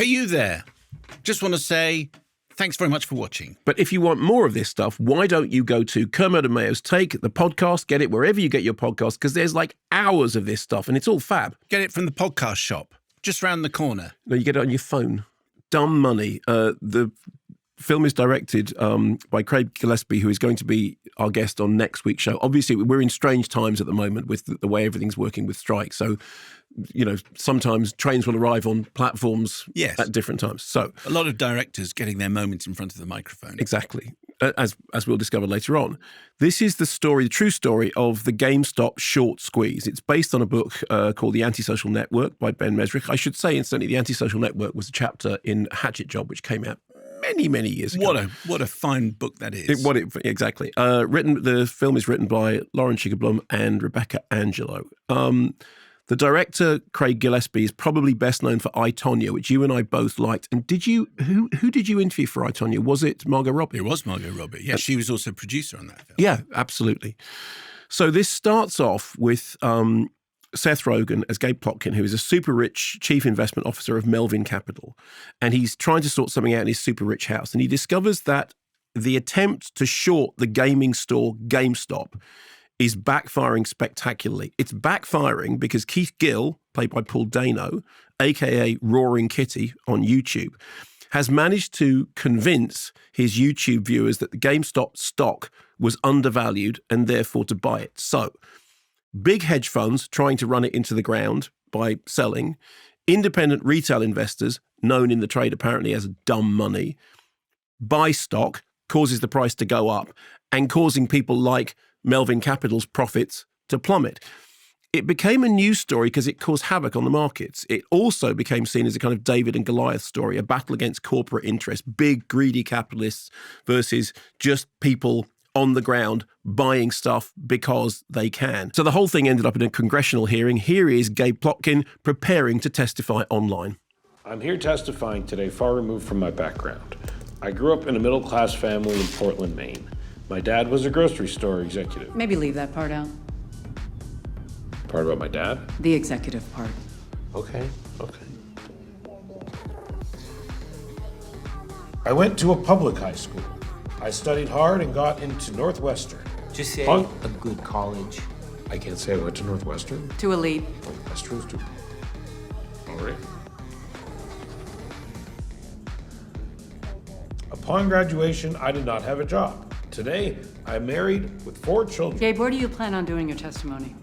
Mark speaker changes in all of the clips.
Speaker 1: Hey, you there. Just want to say thanks very much for watching.
Speaker 2: But if you want more of this stuff, why don't you go to Kermode and Mayo's Take, the podcast, get it wherever you get your podcast, because there's like hours of this stuff and it's all fab.
Speaker 1: Get it from the podcast shop, just round the corner.
Speaker 2: No, you get it on your phone. Dumb money. The film is directed by Craig Gillespie, who is going to be our guest on next week's show. Obviously, we're in strange times at the moment with the way everything's working with strikes. So, you know, sometimes trains will arrive on platforms at different times. So
Speaker 1: a lot of directors getting their moments in front of the microphone.
Speaker 2: Exactly. As we'll discover later on. This is the story, the true story of the GameStop short squeeze. It's based on a book called The Antisocial Network by Ben Mesrich. I should say, instantly, The Antisocial Network was a chapter in Hatchet Job, which came out many years ago.
Speaker 1: What a fine book that is.
Speaker 2: Exactly. The film is written by Lauren Shigerblum and Rebecca Angelo. The director, Craig Gillespie, is probably best known for I, Tonya, which you and I both liked. And who did you interview for I, Tonya? Was it Margot Robbie?
Speaker 1: It was Margot Robbie. Yeah, she was also a producer on that film.
Speaker 2: Yeah, absolutely. So this starts off with Seth Rogen as Gabe Plotkin, who is a super rich chief investment officer of Melvin Capital. And he's trying to sort something out in his super rich house. And he discovers that the attempt to short the gaming store GameStop is backfiring spectacularly. It's backfiring because Keith Gill, played by Paul Dano, a.k.a. Roaring Kitty on YouTube, has managed to convince his YouTube viewers that the GameStop stock was undervalued and therefore to buy it. So, big hedge funds trying to run it into the ground by selling, independent retail investors, known in the trade apparently as dumb money, buy stock, causes the price to go up, and causing people like Melvin Capital's profits to plummet. It became a news story because it caused havoc on the markets. It also became seen as a kind of David and Goliath story, a battle against corporate interests, big, greedy capitalists versus just people on the ground buying stuff because they can. So the whole thing ended up in a congressional hearing. Here is Gabe Plotkin preparing to testify online.
Speaker 3: I'm here testifying today far removed from my background. I grew up in a middle-class family in Portland, Maine. My dad was a grocery store executive.
Speaker 4: Maybe leave that part out.
Speaker 3: Part about my dad?
Speaker 4: The executive part.
Speaker 3: Okay. I went to a public high school. I studied hard and got into Northwestern.
Speaker 5: Just say a good college.
Speaker 3: I can't say I went to Northwestern.
Speaker 4: To elite.
Speaker 3: Oh, that's true too. All right. Upon graduation, I did not have a job. Today, I'm married with 4 children.
Speaker 4: Gabe, where do you plan on doing your testimony?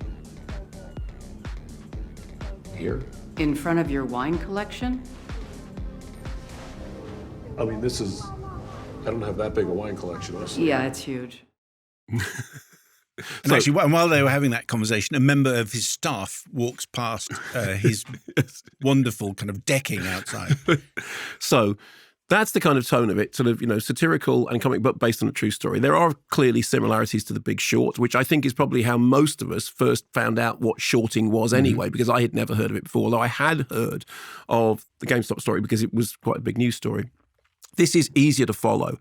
Speaker 3: Here?
Speaker 4: In front of your wine collection?
Speaker 3: I mean, I don't have that big a wine collection.
Speaker 4: Yeah, it's huge.
Speaker 1: And actually, while they were having that conversation, a member of his staff walks past his wonderful kind of decking outside.
Speaker 2: So that's the kind of tone of it, sort of, satirical and comic book based on a true story. There are clearly similarities to The Big Short, which I think is probably how most of us first found out what shorting was anyway, because I had never heard of it before, although I had heard of the GameStop story because it was quite a big news story. This is easier to follow,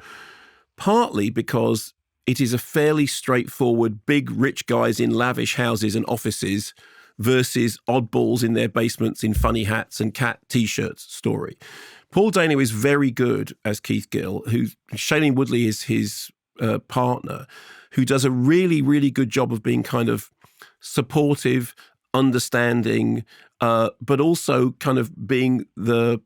Speaker 2: partly because it is a fairly straightforward big rich guys in lavish houses and offices versus oddballs in their basements in funny hats and cat T-shirts story. Paul Dano is very good as Keith Gill, who Shailene Woodley is his partner, who does a really, really good job of being kind of supportive, understanding, but also kind of being the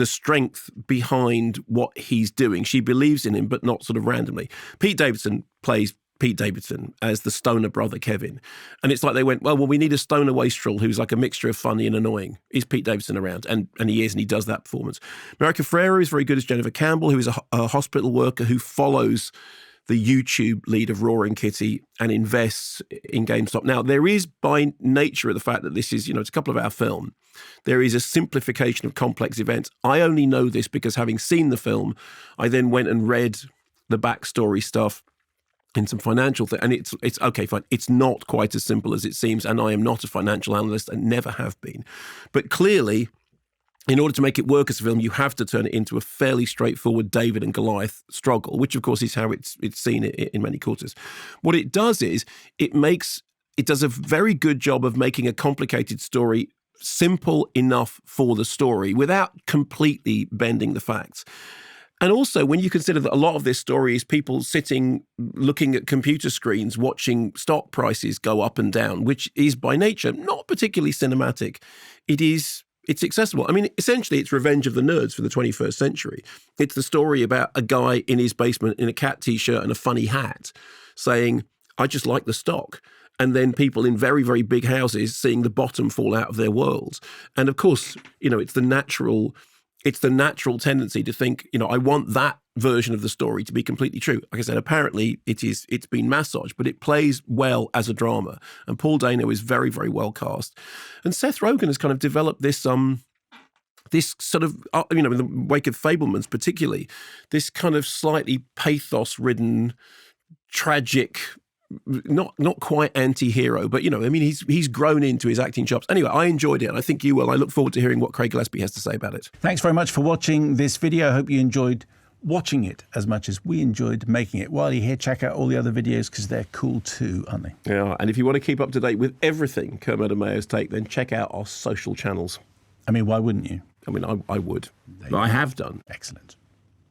Speaker 2: strength behind what he's doing. She believes in him, but not sort of randomly. Pete Davidson plays Pete Davidson as the stoner brother Kevin. And it's like they went, well, we need a stoner wastrel who's like a mixture of funny and annoying. Is Pete Davidson around? And he is, and he does that performance. America Ferrera is very good as Jennifer Campbell, who is a hospital worker who follows the YouTube lead of Roaring Kitty and invests in GameStop. Now, there is, by nature of the fact that this is, it's a couple of hour film, there is a simplification of complex events. I only know this because having seen the film, I then went and read the backstory stuff in some financial thing, and it's okay, fine. It's not quite as simple as it seems, and I am not a financial analyst and never have been. But clearly, in order to make it work as a film, you have to turn it into a fairly straightforward David and Goliath struggle, which of course is how it's seen in many quarters. What it does is it does a very good job of making a complicated story simple enough for the story without completely bending the facts. And also, when you consider that a lot of this story is people sitting, looking at computer screens, watching stock prices go up and down, which is by nature not particularly cinematic. It's accessible. I mean, essentially, it's Revenge of the Nerds for the 21st century. It's the story about a guy in his basement in a cat T-shirt and a funny hat saying, I just like the stock. And then people in very, very big houses seeing the bottom fall out of their worlds. And of course, it's the natural tendency to think, I want that version of the story to be completely true. Like I said, apparently it's been massaged, but it plays well as a drama. And Paul Dano is very, very well cast. And Seth Rogen has kind of developed this sort of, in the wake of Fabelmans particularly, this kind of slightly pathos-ridden, tragic, not quite anti-hero, but he's grown into his acting chops. Anyway, I enjoyed it, and I think you will. I look forward to hearing what Craig Gillespie has to say about it.
Speaker 6: Thanks very much for watching this video. I hope you enjoyed watching it as much as we enjoyed making it. While you're here, check out all the other videos because they're cool too, aren't they?
Speaker 2: Yeah, and if you want to keep up to date with everything Kermode and Mayo's take, then check out our social channels.
Speaker 6: I mean, why wouldn't you?
Speaker 2: I mean, I would. I have done.
Speaker 6: Excellent.